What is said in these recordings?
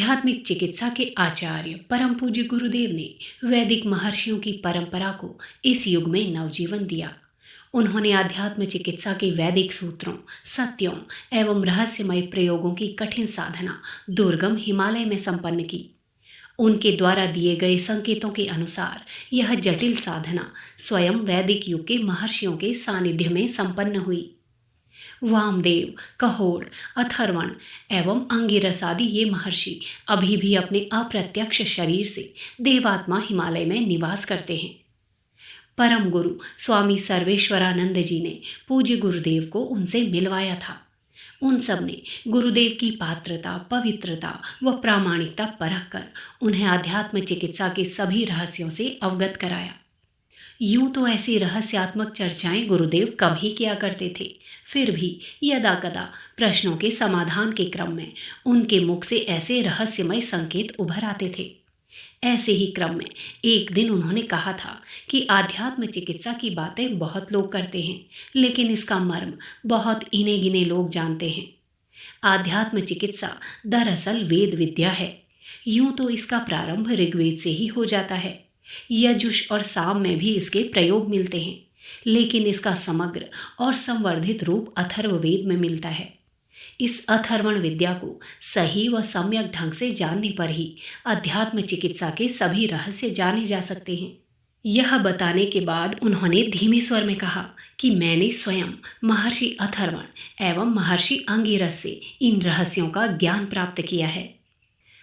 आध्यात्मिक चिकित्सा के आचार्य परम पूज्य गुरुदेव ने वैदिक महर्षियों की परंपरा को इस युग में नवजीवन दिया। उन्होंने आध्यात्म चिकित्सा के वैदिक सूत्रों, सत्यों एवं रहस्यमय प्रयोगों की कठिन साधना दुर्गम हिमालय में संपन्न की। उनके द्वारा दिए गए संकेतों के अनुसार यह जटिल साधना स्वयं वैदिक युग के महर्षियों के सानिध्य में संपन्न हुई। वामदेव, कहोड़, अथर्वण एवं अंगिरस आदि ये महर्षि अभी भी अपने अप्रत्यक्ष शरीर से देवात्मा हिमालय में निवास करते हैं। परम गुरु स्वामी सर्वेश्वरानंद जी ने पूज्य गुरुदेव को उनसे मिलवाया था। उन सब ने गुरुदेव की पात्रता, पवित्रता व प्रामाणिकता परख कर उन्हें आध्यात्म चिकित्सा के सभी रहस्यों से अवगत कराया। यूं तो ऐसी रहस्यात्मक चर्चाएं गुरुदेव कम ही किया करते थे, फिर भी यदा कदा प्रश्नों के समाधान के क्रम में उनके मुख से ऐसे रहस्यमय संकेत उभर आते थे। ऐसे ही क्रम में एक दिन उन्होंने कहा था कि आध्यात्म चिकित्सा की बातें बहुत लोग करते हैं, लेकिन इसका मर्म बहुत इने गिने लोग जानते हैं। आध्यात्म चिकित्सा दरअसल वेद विद्या है। यूं तो इसका प्रारंभ ऋग्वेद से ही हो जाता है। यजुष और साम में भी इसके प्रयोग मिलते हैं, लेकिन इसका समग्र और संवर्धित रूप अथर्ववेद में मिलता है। इस अथर्वण विद्या को सही व सम्यक ढंग से जानने पर ही अध्यात्म चिकित्सा के सभी रहस्य जाने जा सकते हैं। यह बताने के बाद उन्होंने धीमे स्वर में कहा कि मैंने स्वयं महर्षि अथर्वण एवं महर्षि अंगिरस से इन रहस्यों का ज्ञान प्राप्त किया है।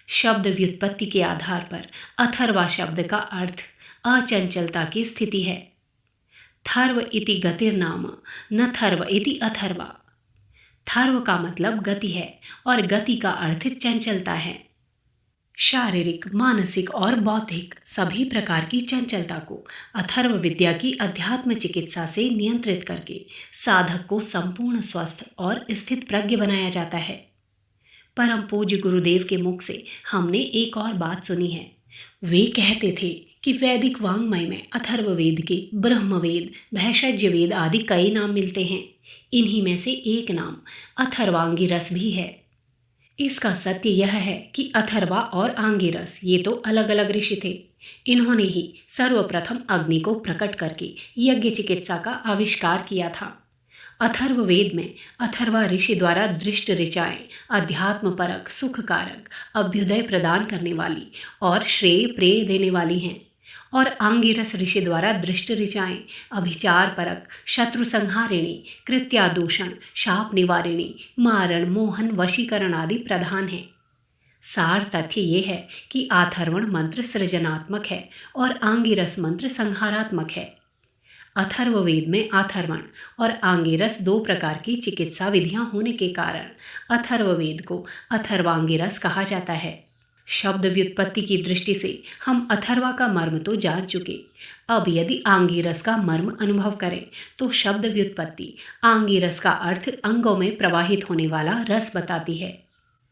शब्द व्युत्पत्ति के आधार पर अथर्वा शब्द का अर्थ अचंचलता की स्थिति है। थर्व इति गतिर्नाम न थर्व इति अथर्वा। थर्व का मतलब गति है और गति का अर्थ चंचलता है। शारीरिक, मानसिक और बौद्धिक सभी प्रकार की चंचलता को अथर्व विद्या की अध्यात्म चिकित्सा से नियंत्रित करके साधक को संपूर्ण स्वस्थ और स्थित प्रज्ञ बनाया जाता है। परम पूज्य गुरुदेव के मुख से हमने एक और बात सुनी है। वे कहते थे कि वैदिक वांग्मय में अथर्ववेद के ब्रह्मवेद, भैषज्य वेद आदि कई नाम मिलते हैं। इन्हीं में से एक नाम अथर्वांगिरस भी है। इसका सत्य यह है कि अथर्वा और आंगिरस ये तो अलग अलग ऋषि थे। इन्होंने ही सर्वप्रथम अग्नि को प्रकट करके यज्ञ चिकित्सा का आविष्कार किया था। अथर्ववेद में अथर्वा ऋषि द्वारा दृष्ट ऋचाएं अध्यात्म परक, सुखकारक, अभ्युदय प्रदान करने वाली और श्रेय प्रेय देने वाली हैं, और आंगिरस ऋषि द्वारा दृष्ट ऋचाएं अभिचार परक, शत्रु संहारिणी, कृत्यादूषण, शाप निवारिणी, मारण, मोहन, वशीकरण आदि प्रधान हैं। सार तथ्य ये है कि आथर्वण मंत्र सृजनात्मक है और आंगिरस मंत्र संहारात्मक है। अथर्ववेद में आथर्वण और आंगिरस दो प्रकार की चिकित्सा विधियां होने के कारण अथर्ववेद को अथर्वांगिरस कहा जाता है। शब्द व्युत्पत्ति की दृष्टि से हम अथर्वा का मर्म तो जान चुके। अब यदि आंगिरस का मर्म अनुभव करें तो शब्द व्युत्पत्ति आंगिरस का अर्थ अंगों में प्रवाहित होने वाला रस बताती है।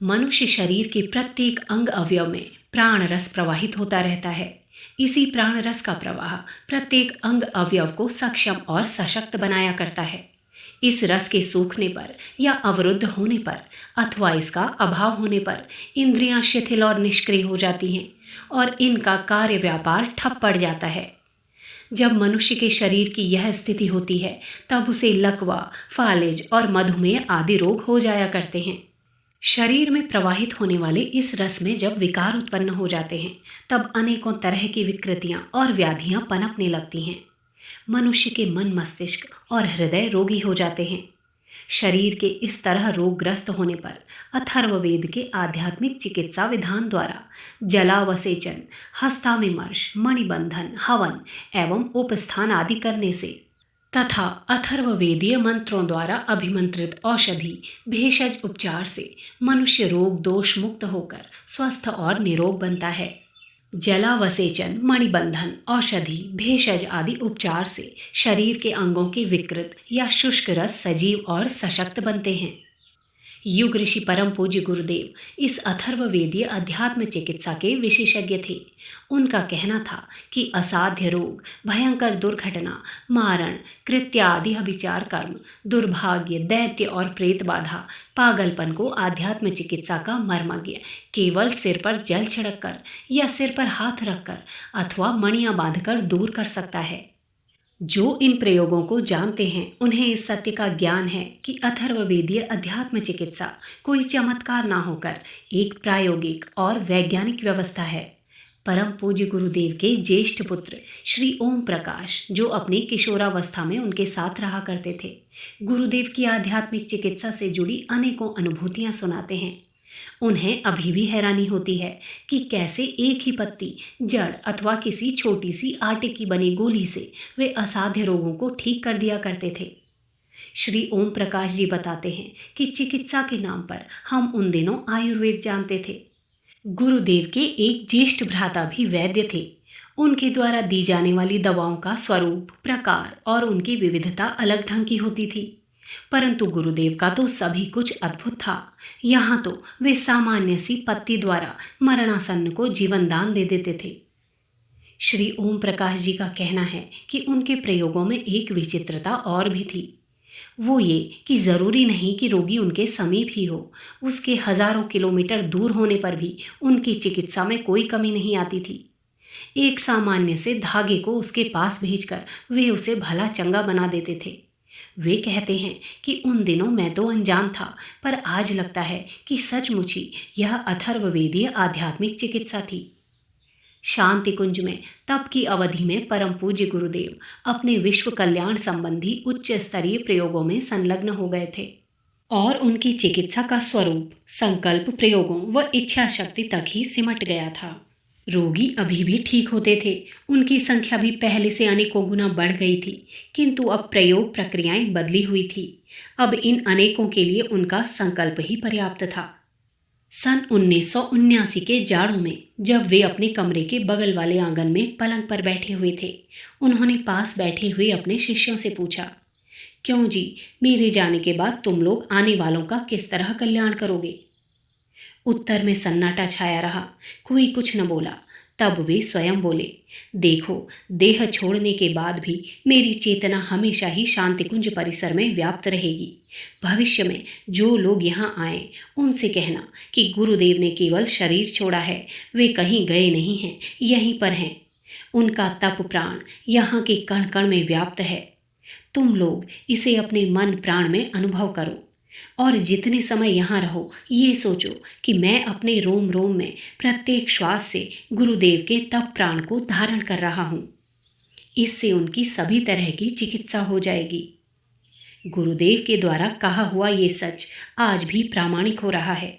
मनुष्य शरीर के प्रत्येक अंग अवयव में प्राण रस प्रवाहित होता रहता है। इसी प्राण रस का प्रवाह प्रत्येक अंग अवयव को सक्षम और सशक्त बनाया करता है। इस रस के सूखने पर या अवरुद्ध होने पर अथवा इसका अभाव होने पर इंद्रियां शिथिल और निष्क्रिय हो जाती हैं और इनका कार्य व्यापार ठप पड़ जाता है। जब मनुष्य के शरीर की यह स्थिति होती है तब उसे लकवा, फालिज और मधुमेह आदि रोग हो जाया करते हैं। शरीर में प्रवाहित होने वाले इस रस में जब विकार उत्पन्न हो जाते हैं तब अनेकों तरह की विकृतियां और व्याधियां पनपने लगती हैं। मनुष्य के मन, मस्तिष्क और हृदय रोगी हो जाते हैं। शरीर के इस तरह रोगग्रस्त होने पर अथर्ववेद के आध्यात्मिक चिकित्सा विधान द्वारा जलावसेचन, हस्तामिमर्श, मणिबंधन, हवन एवं उपस्थान आदि करने से तथा अथर्ववेदीय मंत्रों द्वारा अभिमंत्रित औषधि, भेषज उपचार से मनुष्य रोग दोष मुक्त होकर स्वस्थ और निरोग बनता है। जलावसेचन, मणिबंधन, औषधि, भेषज आदि उपचार से शरीर के अंगों के विकृत या शुष्क रस सजीव और सशक्त बनते हैं। युग ऋषि परम पूज्य गुरुदेव इस अथर्ववेदीय अध्यात्म चिकित्सा के विशेषज्ञ थे। उनका कहना था कि असाध्य रोग, भयंकर दुर्घटना, मारण, कृत्य आदि अभिचार कर्म, दुर्भाग्य, दैत्य और प्रेत बाधा, पागलपन को आध्यात्म चिकित्सा का मर्मज्ञ केवल सिर पर जल छिड़क कर या सिर पर हाथ रखकर अथवा मणियां बांधकर दूर कर सकता है। जो इन प्रयोगों को जानते हैं उन्हें इस सत्य का ज्ञान है कि अथर्ववेदीय अध्यात्म चिकित्सा कोई चमत्कार ना होकर एक प्रायोगिक और वैज्ञानिक व्यवस्था है। परम पूज्य गुरुदेव के ज्येष्ठ पुत्र श्री ओम प्रकाश, जो अपनी किशोरावस्था में उनके साथ रहा करते थे, गुरुदेव की आध्यात्मिक चिकित्सा से जुड़ी अनेकों अनुभूतियां सुनाते हैं। उन्हें अभी भी हैरानी होती है कि कैसे एक ही पत्ती, जड़ अथवा किसी छोटी सी आटे की बनी गोली से वे असाध्य रोगों को ठीक कर दिया करते थे। श्री ओम प्रकाश जी बताते हैं कि चिकित्सा के नाम पर हम उन दिनों आयुर्वेद जानते थे। गुरुदेव के एक ज्येष्ठ भ्राता भी वैद्य थे। उनके द्वारा दी जाने वाली दवाओं का स्वरूप, प्रकार और उनकी विविधता अलग ढंग की होती थी, परंतु गुरुदेव का तो सभी कुछ अद्भुत था। यहाँ तो वे सामान्य सी पत्ती द्वारा मरणासन्न को जीवन दान दे देते थे। श्री ओम प्रकाश जी का कहना है कि उनके प्रयोगों में एक विचित्रता और भी थी। वो ये कि जरूरी नहीं कि रोगी उनके समीप ही हो, उसके हजारों किलोमीटर दूर होने पर भी उनकी चिकित्सा में कोई कमी नहीं आती थी। एक सामान्य से धागे को उसके पास भेजकर वे उसे भला चंगा बना देते थे। वे कहते हैं कि उन दिनों मैं तो अनजान था, पर आज लगता है कि सचमुच ही यह अथर्ववेदीय आध्यात्मिक चिकित्सा थी। शांति कुंज में तप की अवधि में परम पूज्य गुरुदेव अपने विश्व कल्याण संबंधी उच्च स्तरीय प्रयोगों में संलग्न हो गए थे और उनकी चिकित्सा का स्वरूप संकल्प प्रयोगों व इच्छा शक्ति तक ही सिमट गया था। रोगी अभी भी ठीक होते थे, उनकी संख्या भी पहले से अनेकों गुना बढ़ गई थी, किंतु अब प्रयोग प्रक्रियाएं बदली हुई थी। अब इन अनेकों के लिए उनका संकल्प ही पर्याप्त था। सन 1979 के जाड़ों में जब वे अपने कमरे के बगल वाले आंगन में पलंग पर बैठे हुए थे, उन्होंने पास बैठे हुए अपने शिष्यों से पूछा, क्यों जी, मेरे जाने के बाद तुम लोग आने वालों का किस तरह कल्याण करोगे? उत्तर में सन्नाटा छाया रहा, कोई कुछ न बोला। तब वे स्वयं बोले, देखो, देह छोड़ने के बाद भी मेरी चेतना हमेशा ही शांतिकुंज परिसर में व्याप्त रहेगी। भविष्य में जो लोग यहाँ आए उनसे कहना कि गुरुदेव ने केवल शरीर छोड़ा है, वे कहीं गए नहीं हैं, यहीं पर हैं। उनका तप प्राण यहाँ के कण कण में व्याप्त है। तुम लोग इसे अपने मन प्राण में अनुभव करो और जितने समय यहाँ रहो ये सोचो कि मैं अपने रोम रोम में प्रत्येक श्वास से गुरुदेव के तप प्राण को धारण कर रहा हूँ। इससे उनकी सभी तरह की चिकित्सा हो जाएगी। गुरुदेव के द्वारा कहा हुआ ये सच आज भी प्रामाणिक हो रहा है।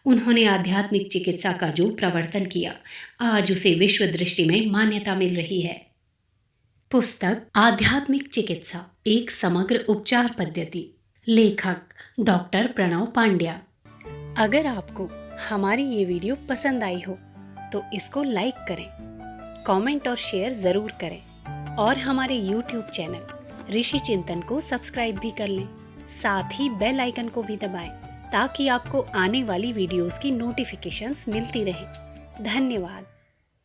उन्होंने आध्यात्मिक चिकित्सा का जो प्रवर्तन किया, आज उसे विश्व दृष्टि में मान्यता मिल रही है। पुस्तक आध्यात्मिक चिकित्सा, एक समग्र उपचार पद्धति, लेखक डॉक्टर प्रणव पांड्या। अगर आपको हमारी ये वीडियो पसंद आई हो तो इसको लाइक करें, कमेंट और शेयर ज़रूर करें और हमारे YouTube चैनल ऋषि चिंतन को सब्सक्राइब भी कर लें। साथ ही बेल आइकन को भी दबाएं ताकि आपको आने वाली वीडियोस की नोटिफिकेशंस मिलती रहें। धन्यवाद।